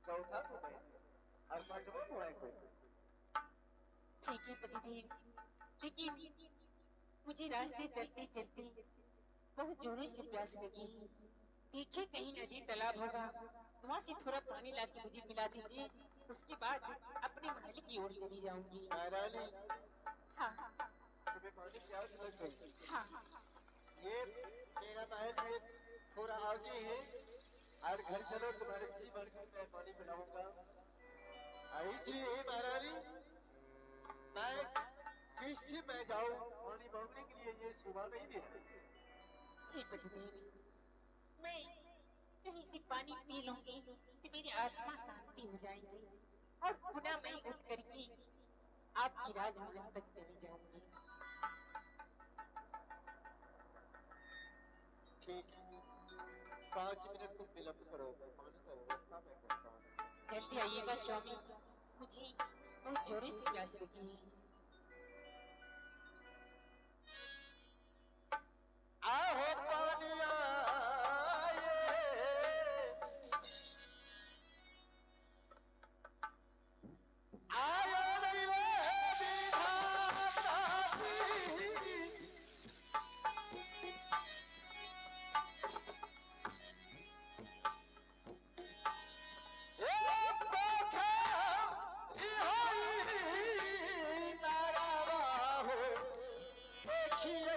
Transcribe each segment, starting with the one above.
चौथा तो मैं और पांचवा तो है कोई। ठीक है पतिदेव, लेकिन मुझे रास्ते चलते चलते बहुत जोरों से प्यास लगी है। देखिए कहीं नदी तालाब होगा, तो वहाँ से थोड़ा पानी लाके मुझे पिला दीजिए। उसके बाद अपने महल की ओर चली जाऊंगी। महारानी, हाँ तुम्हें पानी प्यास लग गई। हाँ। ये मेरा महल ये थोड़ा आगे है और घर चलो तुम्हारे जी भर के मैं पानी पिलाऊंगा। इसलिए महारानी मैं किससे मैं जाऊं पानी मांगने के लिए, ये शोभा नहीं देता। हे पतिदेव, मैं कहीं से पानी पी लूंगी तो मेरी आत्मा शांति हो जाएगी और पुनः मैं उठ करके आपकी राजमहल तक चली जाऊंगी। ठीक है, 5 मिनट तुम विलंब करो, मैं पानी का व्यवस्था मैं करता हूँ। जल्दी आइएगा स्वामी, मुझे बहुत जोरों से प्यास लगी है। आहो पानिया आयो नहीं रे विधाता जी। ए पोखा इहोई नारावा हो देखिए।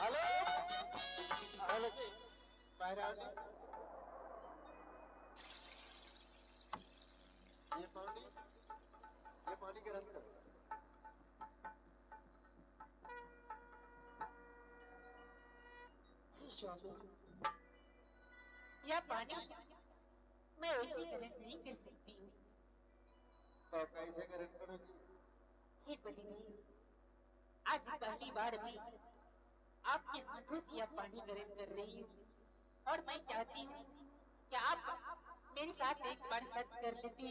हेलो हेलो जी, महारानी ये पानी ये पानी ग्रहण करो। हे स्वामी, यह पानी मैं ऐसे ग्रहण नहीं कर सकती हूँ। तो कैसे ग्रहण करोगी? हे पतिदेव, आज पहली बार मैं आपके हाथों से यह पानी ग्रहण कर रही हूँ और मैं चाहती हूँ कि आप मेरे साथ एक बार सत्य कर लेते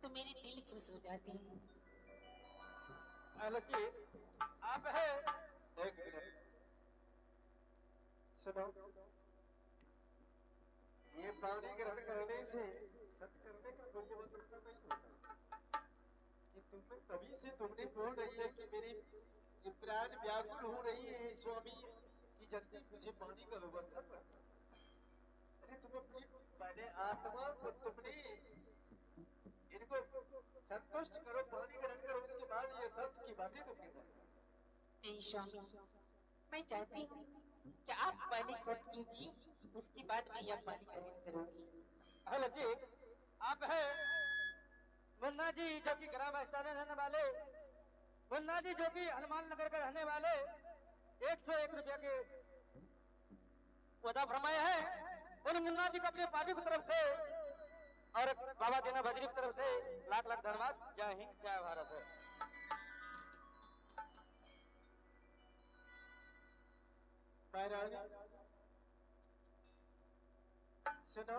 तो मेरे दिल खुश हो जाते हैं। हालांकि आप है एक मिनट सुनो, ये पानी ग्रहण करने से सत्य करने का कोई आवश्यकता नहीं होता। कि तुम्हें तभी से तुमने बोल रही है कि मेरी ये प्राण व्याकुल हो रही है स्वामी कि जल्दी मुझे पानी का व्यवस्था कर दो। अरे तुम अपनी पहले आत्मा को तुमने इनको संतुष्ट करो, पानी ग्रहण करो, उसके बाद ये सत्य की बातें तुमने करो। नहीं स्वामी, मैं चाहती हूँ कि आप पहले सत्य कीजिए, उसके बाद मैं यह पानी ग्रहण करूंगी। हेलो जी, आप है मुन्ना जी जो कि ग्राम स्थान रहने वाले, मुन्ना जी जो कि हनुमान नगर के रहने वाले 101 रुपया के वदा फरमाए हैं। उन मुन्ना जी को अपने पार्टी की तरफ से और बाबा देना बजरी की तरफ से लाख लाख धन्यवाद। जय हिंद जय भारत है। सुनो,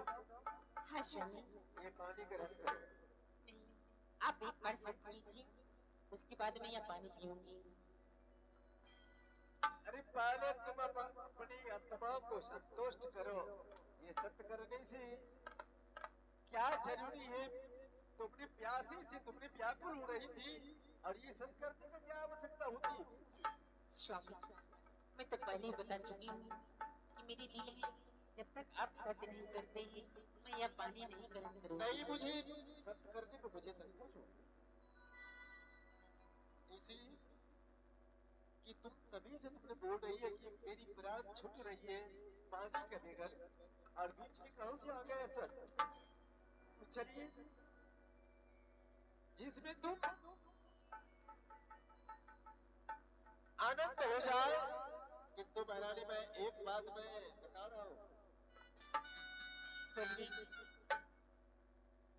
हाँ स्वामी। ये पानी ग्रहण करो। नहीं, आप एक बार सत्य कीजिए, उसके बाद मैं यह पानी पीऊंगी। अरे पहले तुम अपनी आत्मा को संतुष्ट करो। ये सत्य करने से क्या जरूरी है? तुमने प्यासी से तुमने व्याकुल हो रही थी और ये सब करने का क्या आवश्यकता होती है? स्वामी, मैं तो पहले ही बता चुकी हूँ कि मेरी दिल है, जब तक आप सत्य नहीं करते हैं मैं यह पानी नहीं ग्रहण करूंगी। नहीं, मुझे सत्य करने को मुझे संकोच होता है, इसलिए कि तुम तभी से तुमने बोल रही है कि मेरी प्राण छूट रही है पानी का बगैर, और बीच में कहां से आ गया सर? तो चलिए, जिसमें तुम आनंद हो जाए। किंतु महारानी, मैं एक बात मैं बता रहा हूं,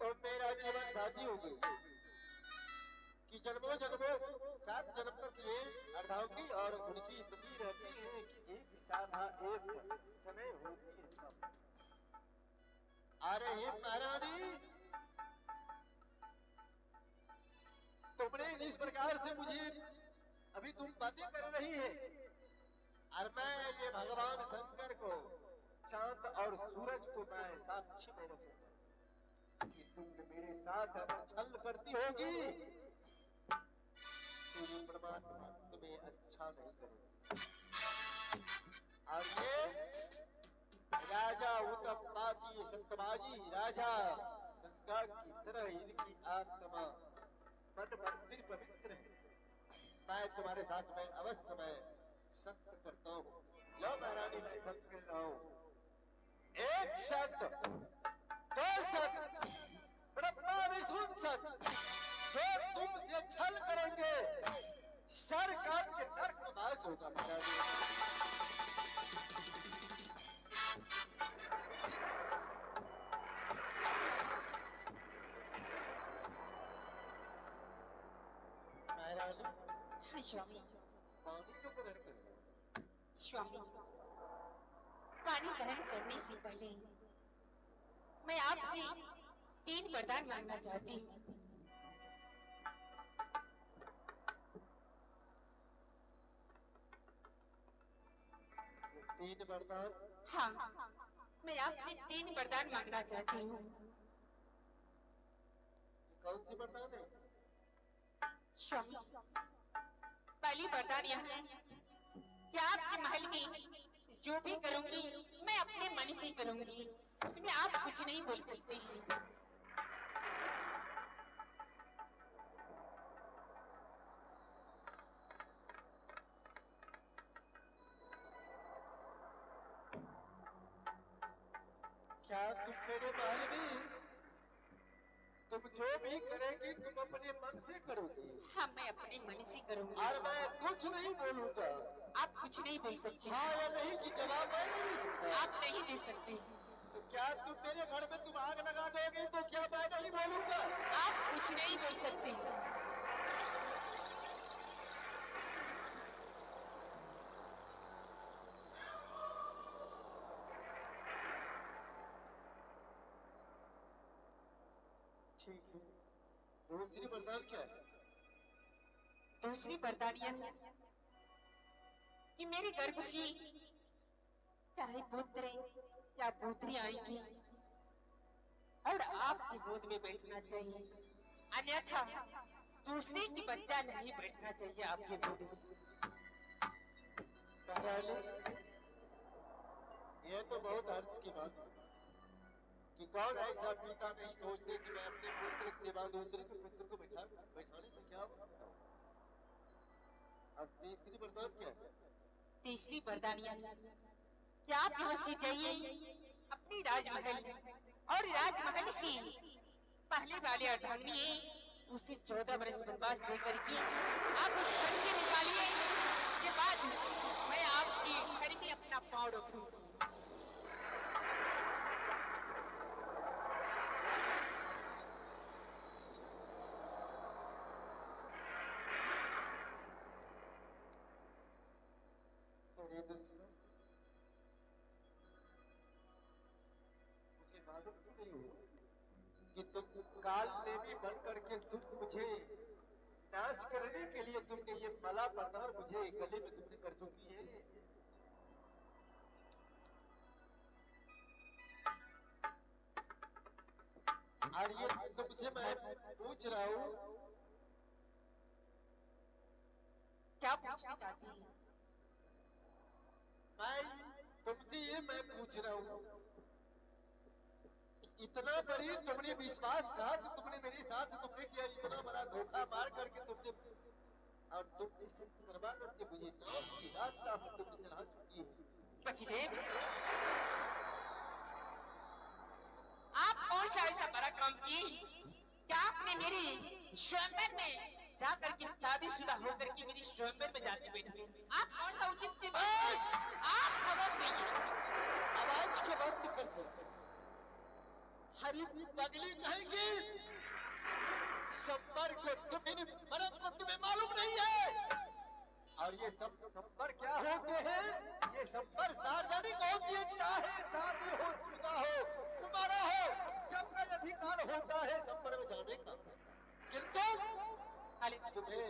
तो मेरा जीवन साथी होगी कि जन्मों जन्मों 7 जन्म तक ये अर्धांगिनी और उनकी पति रहती है कि एक साधा एक सने होती है तब। अरे हे महारानी, तुमने जिस प्रकार से मुझे अभी तुम बातें कर रही है, और मैं ये भगवान शंकर को, चांद और सूरज को मैं साक्षी में रखूंगा कि तुम मेरे साथ अगर छल करती होगी तो ये परमात्मा तुम्हें अच्छा नहीं करेगा। और ये राजा उत्तमपाती सत्यवाजी राजा गंगा की तरह इनकी आत्मा मन मंदिर पवित्र है। मैं तुम्हारे साथ में अवश्य मैं सत्य करता हूँ। लो महारानी, मैं सत्य कर रहा हूँ। एक सत्य, दो सत्य, ब्रह्मा विष्णु सत्य, जो तुमसे छल करेंगे सर काट के नरक में वास होगा महारानी। हाँ स्वामी। पानी तो ग्रहण करो। स्वामी, पानी ग्रहण करने से पहले मैं आपसे 3 वरदान मांगना चाहती हूँ। 3 वरदान? हाँ, मैं आपसे 3 वरदान मांगना चाहती हूँ। कौन सी वरदान है? स्वामी, पहली वरदान यह है कि आपके महल में जो भी करूंगी मैं अपने मन से करूंगी, उसमें आप कुछ नहीं बोल सकते हैं। क्या तुम मेरे महल में तुम जो भी करेगी तुम अपने मन से करोगी? हाँ, मैं अपने मन से करूंगी। और मैं कुछ नहीं बोलूंगा? आप कुछ नहीं बोल सकते। हाँ या नहीं की जवाब मैं नहीं दे सकता। आप नहीं दे सकते। तो क्या तुम मेरे घर में तुम आग लगा दोगे तो क्या मैं नहीं बोलूंगा? आप कुछ नहीं बोल सकते। ठीक है। दूसरी वरदान क्या है? दूसरी वरदान यह है कि मेरे गर्भ से चाहे पुत्र या पुत्री आएंगी और आपकी गोद में बैठना चाहिए, अन्यथा दूसरे की बच्चा नहीं बैठना चाहिए आपके गोद में। यह तो बहुत हर्ष की बात है कि कौन ऐसा पिता नहीं सोचते कि मैं अपने पुत्र के सिवा दूसरे के पुत्र को बैठाने से क्या हो सकता हूँ। अब तीसरी वरदान क्या है? तीसरी वरदान यह है कि आप यहाँ से जाइए अपनी राजमहल, और राजमहल से पहले वाले अर्धांगिनी उसे 14 वर्ष वनवास देकर के आप उस घर से निकालिए। उसके बाद मैं आपके घर में अपना पांव रखूंगी। मुझे मालूम तो नहीं हुआ कि तुम काल में भी बन करके तुम मुझे नाश करने के लिए तुमने ये माला प्रदान मुझे गले में तुमने कर चुकी है। और ये तुमसे मैं पूछ रहा हूँ, क्या पूछना चाहती है? मैं पूछ रहा हूँ, इतना बड़ी तुमने विश्वासघात तुमने मेरे साथ तुमने किया, इतना बड़ा धोखा मार करके तुमने, और तुम इस दरबार करके मुझे नाश की रात का तुमने चढ़ा चुकी है। पतिदेव, आप कौन सा ऐसा बड़ा काम किए? क्या आपने मेरी स्वयंवर में जाकर के शादीशुदा होकर के मेरी स्वयंवर में जाके बैठे? आप कौन सा उचित के बस आप खामोश रहिए। आवाज के बंद कर दो। हरी पगली कहेंगी संबर को तुम्हें मरम को तुम्हें मालूम नहीं है। और ये संबर क्या होते हैं? ये संबर सार्वजनिक होती है, चाहे शादी हो, शुदा हो, कुमारा हो, सबका अधिकार होता है संबर में जाने का। किंतु तुम्हें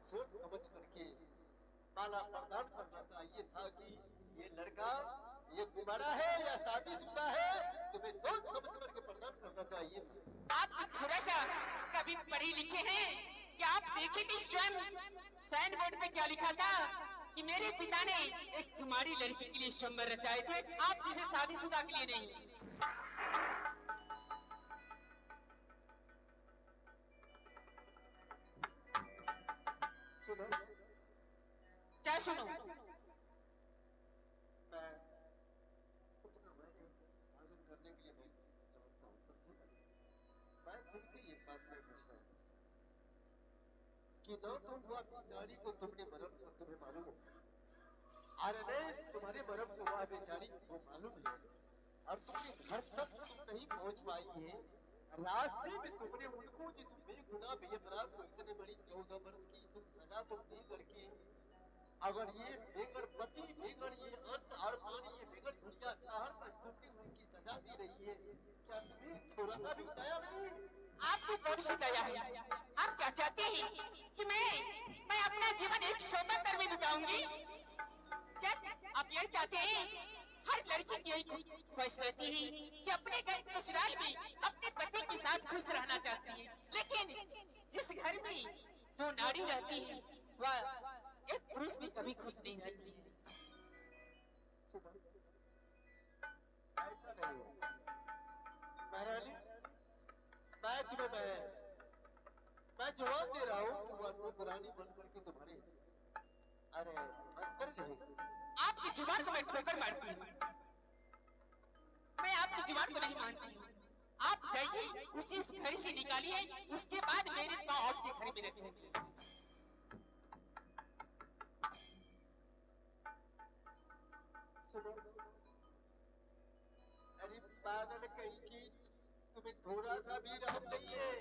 सोच समझ करके माला प्रदान करना चाहिए था कि ये लड़का ये कुमारा है या शादीशुदा है, तुम्हें सोच समझ करके प्रदान करना चाहिए था। आप थोड़ा सा कभी पढ़े लिखे हैं क्या? आप देखे थे स्वयं साइन बोर्ड पे क्या लिखा था कि मेरे पिता ने एक कुमारी लड़की के लिए स्वयंवर रचाए थे, आप जिसे शादीशुदा के लिए नहीं। सुनो, क्या सुनो? करने के लिए मैं चाहता हूँ, समझे? मैं तुमसे ये बात मैं पूछना है कि न तो हुआ बेचारी को तुमने मरम को तुम्हें मालूम हो, अरे नहीं तुम्हारे मरम को हुआ बेचारी को मालूम है, और तुमने घर तक तुम नहीं पहुंच पाई है। रास्ते में तुमने उनको जो तुम बेगुनाह बेअपराध को इतने बड़ी 14 वर्ष की तुम सजा तुम दे करके, अगर ये बेगड़ पति बेगड़ ये अन्न और पानी ये बेगड़ झुरिया चाहर पर तुमने उनकी सजा दे रही है, क्या तुम्हें थोड़ा सा भी दया नहीं? आपको कौन सी दया है? आप क्या चाहते हैं कि मैं अपना जीवन एक सौदागर में बिताऊंगी? क्या आप यही चाहते हैं? हर लड़की की यही ख्वाहिश रहती है कि अपने घर ससुराल में अपने पति के साथ खुश रहना चाहती है, लेकिन जिस घर में दो नारी रहती है वह एक पुरुष भी कभी खुश नहीं रहती है। ऐसा नहीं हो महारानी, मैं तुम्हें मैं जवाब दे रहा हूँ कि वो पुरानी बन करके तुम्हारे अरे अंदर रहेगी। आपकी जुबान को मैं ठोकर मारती हूँ, मैं आपकी जुबान को नहीं मानती हूँ। आप जाइए उसे उस घर से निकालिए, उसके बाद मेरे पाँव आपके घर में रखेंगे। सुनो, अरे पागल कहीं की तुम्हें थोड़ा सा भी रहम नहीं है।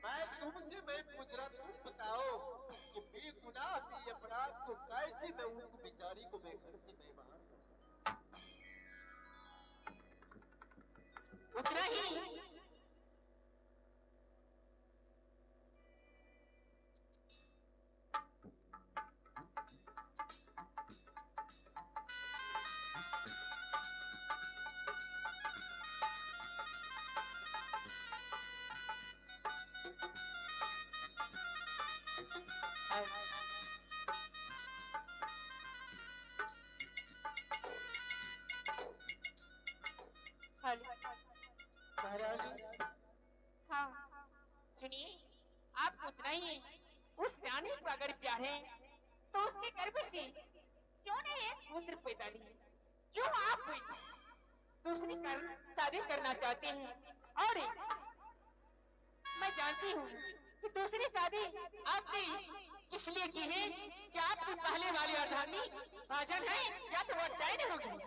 मैं तुमसे मैं पूछ रहा, तुम बताओ कि बेगुनाह बेअपराध को कैसे मैं उनको बेचारी को मैं घर से मैं बाहर करूं? उतना ही हाँ सुनिए, आप उतना ही उस रानी को अगर प्यार है तो उसके गर्भ से क्यों नहीं एक पुत्र पैदा लिए? क्यों आप दूसरी शादी करना चाहते हैं? और मैं जानती हूँ कि दूसरी शादी आपने किस लिए की है? क्या आपकी पहले वाली अर्धांगी भाजन है या तो वो डायन हो गई?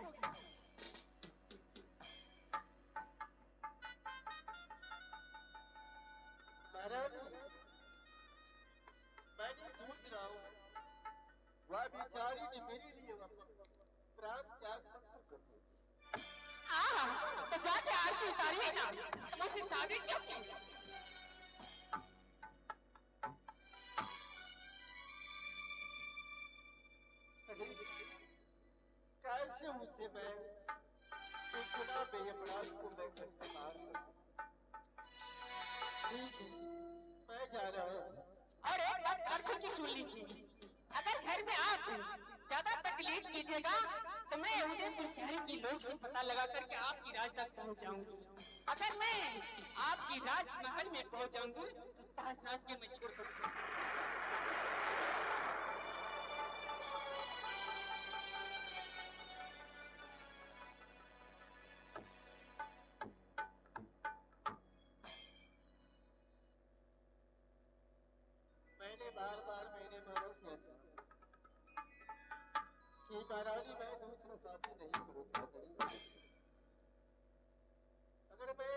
मैं नहीं सोच रहा हूँ वह बेचारी जो मेरे लिए प्राण त्याग कर दे। तो जाके आंसू उतारिए ना, मुझसे शादी क्यों की? से उनसे मैं एक गुनाह बेअपराध को मैं घर से बाहर कर दूं। ठीक है, मैं जा रहा हूँ। और एक बात अर्थ की सुन लीजिए, अगर घर में आप ज्यादा तकलीफ कीजिएगा तो मैं उदयपुर शहर के लोग से पता लगा करके आपकी राज तक पहुंच जाऊंगी। अगर मैं आपकी राजमहल में पहुंच जाऊंगी तो ताज राज के मैं छोड़ सकती हूँ। मैंने बार बार मैंने मना किया था कि महारानी मैं दूसरा साथी नहीं करूंगा। अगर मैं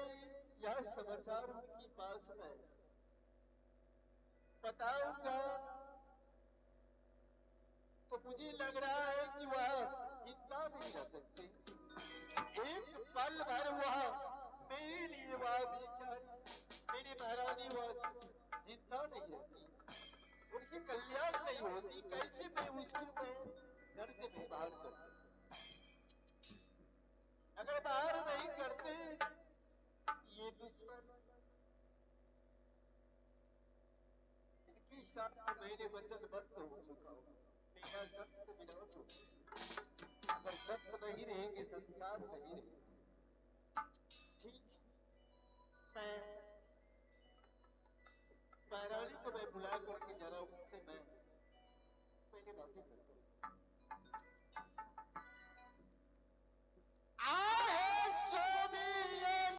यह समाचार उनके पास में बताऊंगा तो मुझे लग रहा है कि वह जिंदा नहीं रह सकते। एक पल भर वह मेरे लिए वह बेचारी मेरी महारानी वह जिंदा नहीं रहती, उसकी कल्याण नहीं होती। कैसे मैं उसको मैं घर से भी बाहर कर दूं? अगर बाहर नहीं करते ये दुश्मन की साथ मैंने वचनबद्ध हो चुका हूं। मेरा सत्य विनाश हो, अगर सत्य नहीं रहेंगे संसार नहीं रहेगा। ठीक, मैं महारानी को मैं बुला करके जरा उनसे मैंने बातें करूं।